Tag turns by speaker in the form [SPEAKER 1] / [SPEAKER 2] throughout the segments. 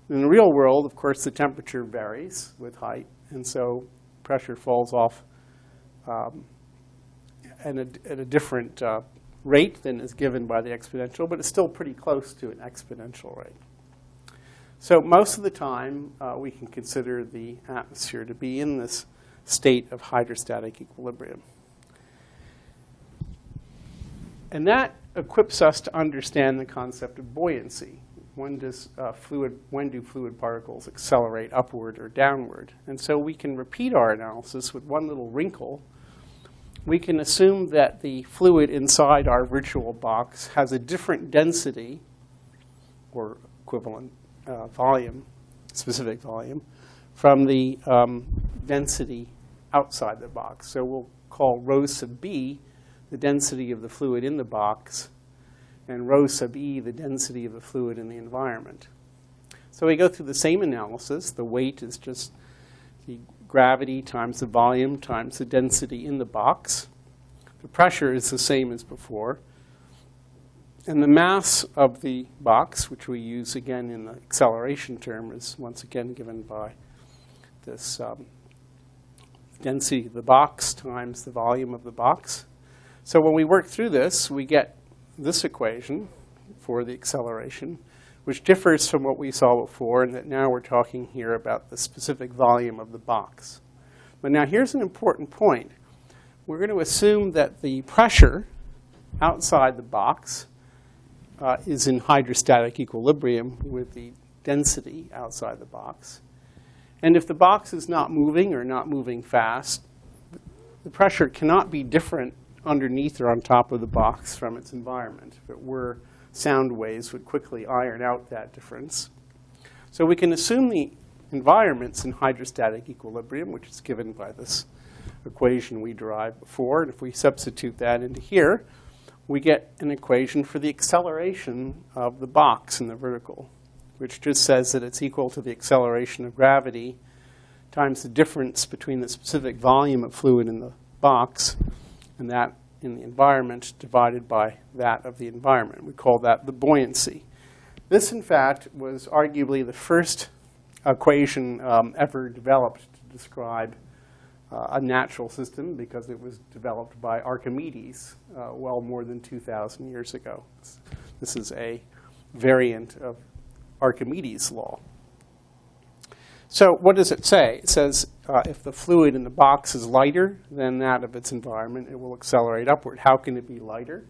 [SPEAKER 1] In the real world, of course, the temperature varies with height, and so pressure falls off at a different rate than is given by the exponential, but it's still pretty close to an exponential rate. So most of the time, we can consider the atmosphere to be in this state of hydrostatic equilibrium. And that equips us to understand the concept of buoyancy. When do fluid particles accelerate upward or downward? And so we can repeat our analysis with one little wrinkle. We can assume that the fluid inside our virtual box has a different density or equivalent volume, specific volume, from the density outside the box. So we'll call rho sub B the density of the fluid in the box, and rho sub E the density of the fluid in the environment. So we go through the same analysis. The weight is just the gravity times the volume times the density in the box. The pressure is the same as before. And the mass of the box, which we use again in the acceleration term, is once again given by this density of the box times the volume of the box. So when we work through this, we get this equation for the acceleration, which differs from what we saw before, and that now we're talking here about the specific volume of the box. But now here's an important point. We're going to assume that the pressure outside the box is in hydrostatic equilibrium with the density outside the box. And if the box is not moving or not moving fast, the pressure cannot be different underneath or on top of the box from its environment. If it were, sound waves would quickly iron out that difference. So we can assume the environment's in hydrostatic equilibrium, which is given by this equation we derived before. And if we substitute that into here, we get an equation for the acceleration of the box in the vertical, which just says that it's equal to the acceleration of gravity times the difference between the specific volume of fluid in the box and that in the environment divided by that of the environment. We call that the buoyancy. This, in fact, was arguably the first equation ever developed to describe a natural system, because it was developed by Archimedes well more than 2,000 years ago. This is a variant of Archimedes' law. So what does it say? It says if the fluid in the box is lighter than that of its environment, it will accelerate upward. How can it be lighter?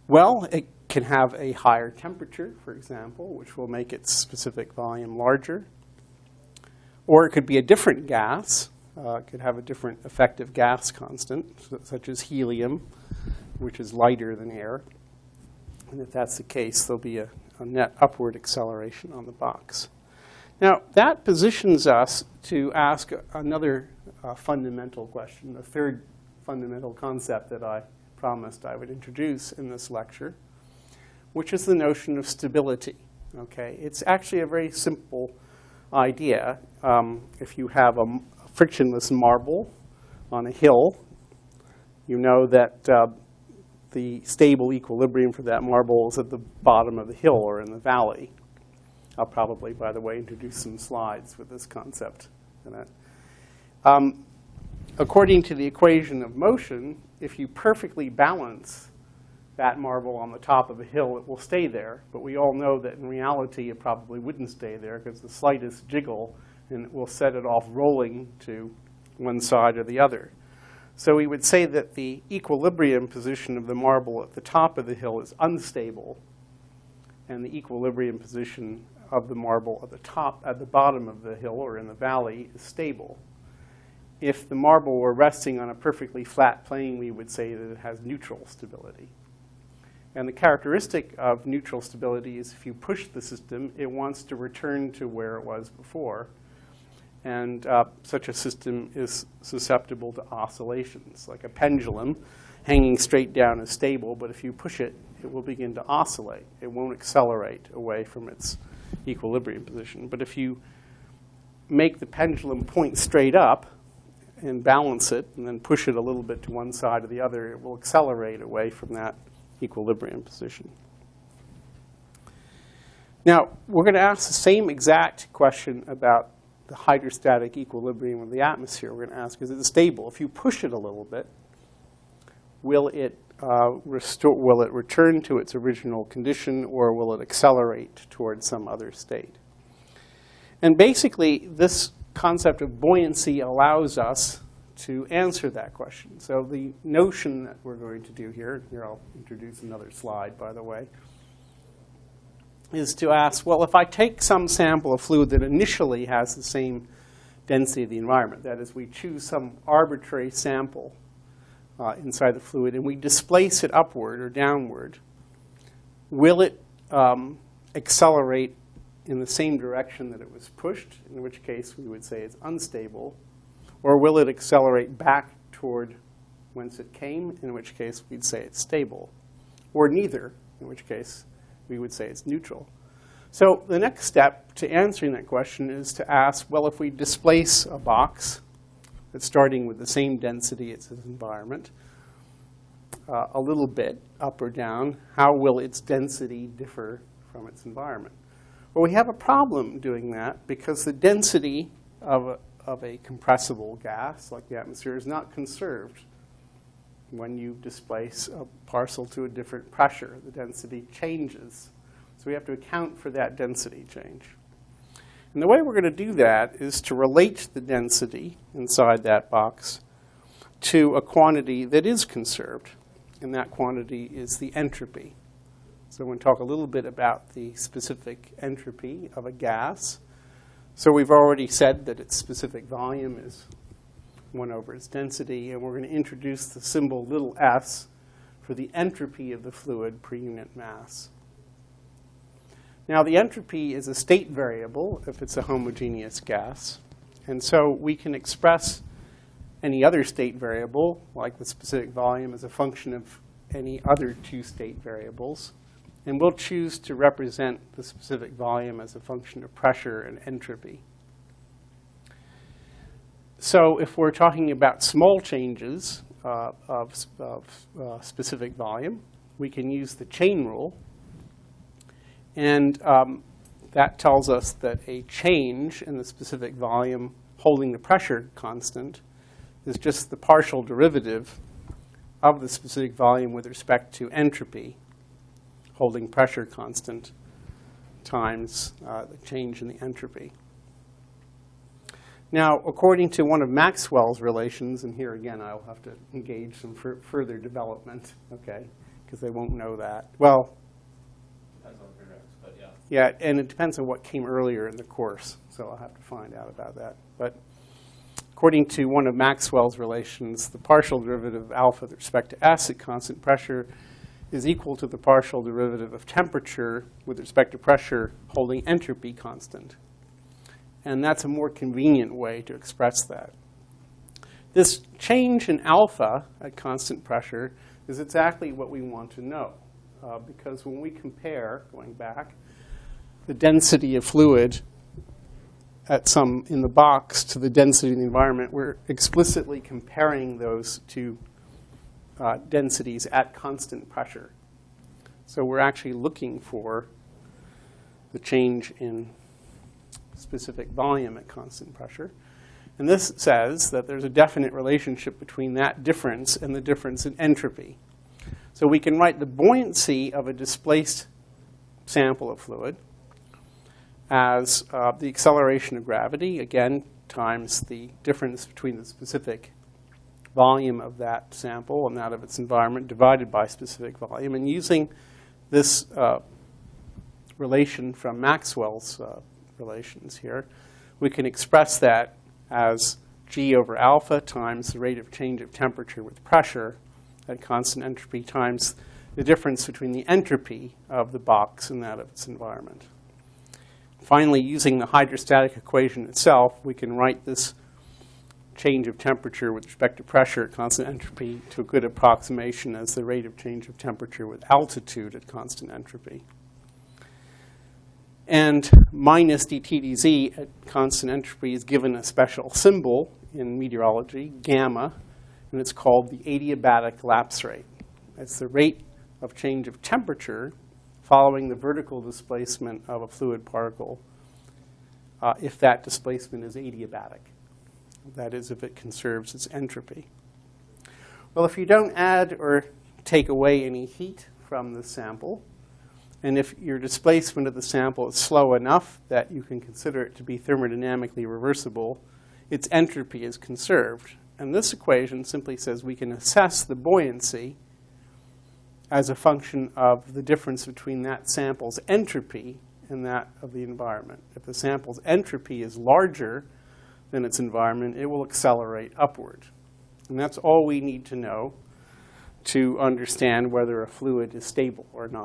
[SPEAKER 1] Well, it can have a higher temperature, for example, which will make its specific volume larger. Or it could be a different gas. It could have a different effective gas constant, such as helium, which is lighter than air. And if that's the case, there'll be a net upward acceleration on the box. Now, that positions us to ask another fundamental question, the third fundamental concept that I promised I would introduce in this lecture, which is the notion of stability. Okay? It's actually a very simple idea. If you have a frictionless marble on a hill, you know that the stable equilibrium for that marble is at the bottom of the hill or in the valley. I'll probably, by the way, introduce some slides with this concept in it. According to the equation of motion, if you perfectly balance that marble on the top of a hill, it will stay there. But we all know that in reality, it probably wouldn't stay there, because the slightest jiggle and it will set it off rolling to one side or the other. So we would say that the equilibrium position of the marble at the top of the hill is unstable, and the equilibrium position of the marble at the bottom of the hill or in the valley is stable. If the marble were resting on a perfectly flat plane, we would say that it has neutral stability. And the characteristic of neutral stability is if you push the system, it wants to return to where it was before. And such a system is susceptible to oscillations. Like a pendulum, hanging straight down is stable, but if you push it, it will begin to oscillate. It won't accelerate away from its equilibrium position. But if you make the pendulum point straight up and balance it, and then push it a little bit to one side or the other, it will accelerate away from that equilibrium position. Now, we're going to ask the same exact question about the hydrostatic equilibrium of the atmosphere. We're going to ask, is it stable? If you push it a little bit, will it return to its original condition, or will it accelerate towards some other state? And basically, this concept of buoyancy allows us to answer that question. So the notion that we're going to do here I'll introduce another slide, by the way, is to ask, well, if I take some sample of fluid that initially has the same density of the environment, that is, we choose some arbitrary sample inside the fluid and we displace it upward or downward, will it accelerate in the same direction that it was pushed, in which case we would say it's unstable, or will it accelerate back toward whence it came, in which case we'd say it's stable, or neither, in which case we would say it's neutral. So the next step to answering that question is to ask, well, if we displace a box that's starting with the same density as its environment, a little bit up or down, how will its density differ from its environment? Well, we have a problem doing that because the density of a compressible gas, like the atmosphere, is not conserved when you displace a parcel to a different pressure. The density changes. So we have to account for that density change. And the way we're going to do that is to relate the density inside that box to a quantity that is conserved, and that quantity is the entropy. So we're going to talk a little bit about the specific entropy of a gas. So we've already said that its specific volume is 1 over its density, and we're going to introduce the symbol little s for the entropy of the fluid per unit mass. Now, the entropy is a state variable if it's a homogeneous gas, and so we can express any other state variable, like the specific volume, as a function of any other two state variables, and we'll choose to represent the specific volume as a function of pressure and entropy. So if we're talking about small changes of specific volume, we can use the chain rule. And that tells us that a change in the specific volume holding the pressure constant is just the partial derivative of the specific volume with respect to entropy, holding pressure constant times the change in the entropy. Now, according to one of Maxwell's relations, and here again I'll have to engage some further development, okay, because they won't know that. Well, depends on physics, but yeah. Yeah, and it depends on what came earlier in the course, so I'll have to find out about that. But according to one of Maxwell's relations, the partial derivative of alpha with respect to S at constant pressure is equal to the partial derivative of temperature with respect to pressure holding entropy constant. And that's a more convenient way to express that. This change in alpha at constant pressure is exactly what we want to know. Because when we compare, going back, the density of fluid in the box to the density of the environment, we're explicitly comparing those two densities at constant pressure. So we're actually looking for the change in specific volume at constant pressure. And this says that there's a definite relationship between that difference and the difference in entropy. So we can write the buoyancy of a displaced sample of fluid as the acceleration of gravity, again, times the difference between the specific volume of that sample and that of its environment divided by specific volume. And using this relation from Maxwell's relations here, we can express that as G over alpha times the rate of change of temperature with pressure at constant entropy times the difference between the entropy of the box and that of its environment. Finally, using the hydrostatic equation itself, we can write this change of temperature with respect to pressure at constant entropy to a good approximation as the rate of change of temperature with altitude at constant entropy. And minus dt dz at constant entropy is given a special symbol in meteorology, gamma, and it's called the adiabatic lapse rate. It's the rate of change of temperature following the vertical displacement of a fluid particle if that displacement is adiabatic. That is, if it conserves its entropy. Well, if you don't add or take away any heat from the sample, and if your displacement of the sample is slow enough that you can consider it to be thermodynamically reversible, its entropy is conserved. And this equation simply says we can assess the buoyancy as a function of the difference between that sample's entropy and that of the environment. If the sample's entropy is larger than its environment, it will accelerate upward. And that's all we need to know to understand whether a fluid is stable or not.